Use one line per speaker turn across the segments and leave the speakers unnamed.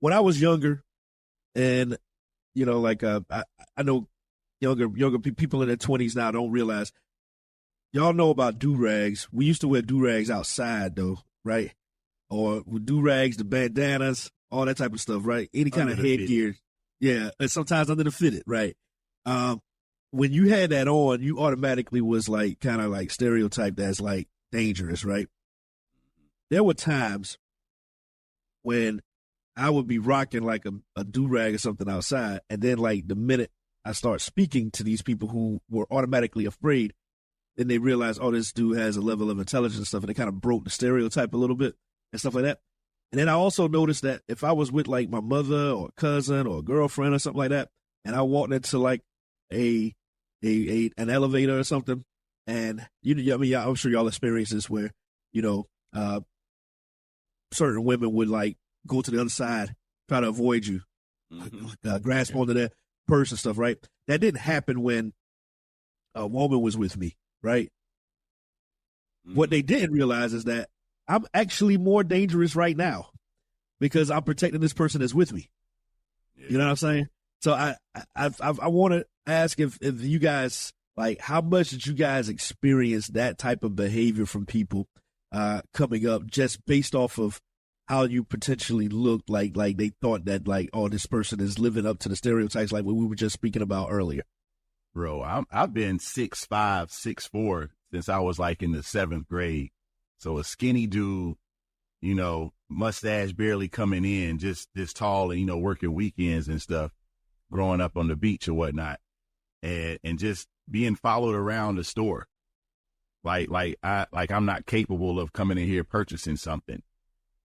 when I was younger, and you know, like I know younger people in their 20s now don't realize. Y'all know about durags. We used to wear durags outside, though, right? Or with durags, the bandanas, all that type of stuff, right? Any kind of headgear. Yeah, and sometimes under the fitted, right? When you had that on, you automatically was like kind of like stereotyped as like dangerous, right? There were times when I would be rocking like a durag or something outside, and then like the minute I start speaking to these people who were automatically afraid, then they realize, oh, this dude has a level of intelligence and stuff, and they kind of broke the stereotype a little bit and stuff like that. And then I also noticed that if I was with like my mother or cousin or a girlfriend or something like that, and I walked into like an elevator or something, and I mean, I'm sure y'all experienced this where, you know, certain women would like go to the other side, try to avoid you, grasp onto their purse and stuff, right? That didn't happen when a woman was with me, right? What they didn't realize is that I'm actually more dangerous right now because I'm protecting this person that's with me. Yeah. You know what I'm saying? So I want to ask if you guys, like, how much did you guys experience that type of behavior from people coming up just based off of how you potentially looked, like they thought that, like, oh, this person is living up to the stereotypes like what we were just speaking about earlier?
Bro, I've been 6'5", 6'4" since I was like in the 7th grade. So a skinny dude, you know, mustache barely coming in, just this tall and, you know, working weekends and stuff, growing up on the beach or whatnot, and just being followed around the store. Like I'm not capable of coming in here purchasing something.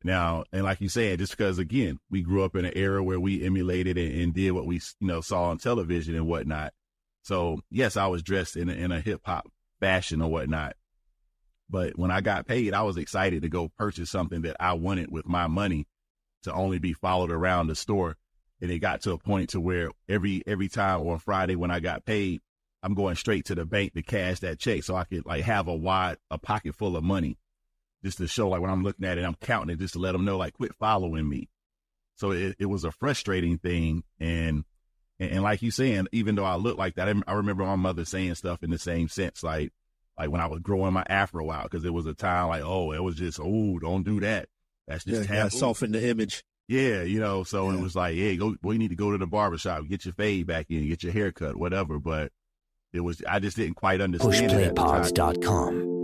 Now, and like you said, just because, again, we grew up in an era where we emulated and did what we, you know, saw on television and whatnot. So, yes, I was dressed in a hip-hop fashion or whatnot. But when I got paid, I was excited to go purchase something that I wanted with my money to only be followed around the store. And it got to a point to where every time on Friday when I got paid, I'm going straight to the bank to cash that check so I could, like, have a pocket full of money, just to show, like, when I'm looking at it, I'm counting it just to let them know, like, quit following me. So it was a frustrating thing. And like you saying, even though I look like that, I remember my mother saying stuff in the same sense, like when I was growing my afro out, because there was a time like, oh, it was just, oh, don't do that. That's just taboo.
Soften the image.
Yeah, you know, so It was like, hey, we need to go to the barbershop, get your fade back in, get your haircut, whatever. But I just didn't quite understand it at the time.
Pushplaypods.com.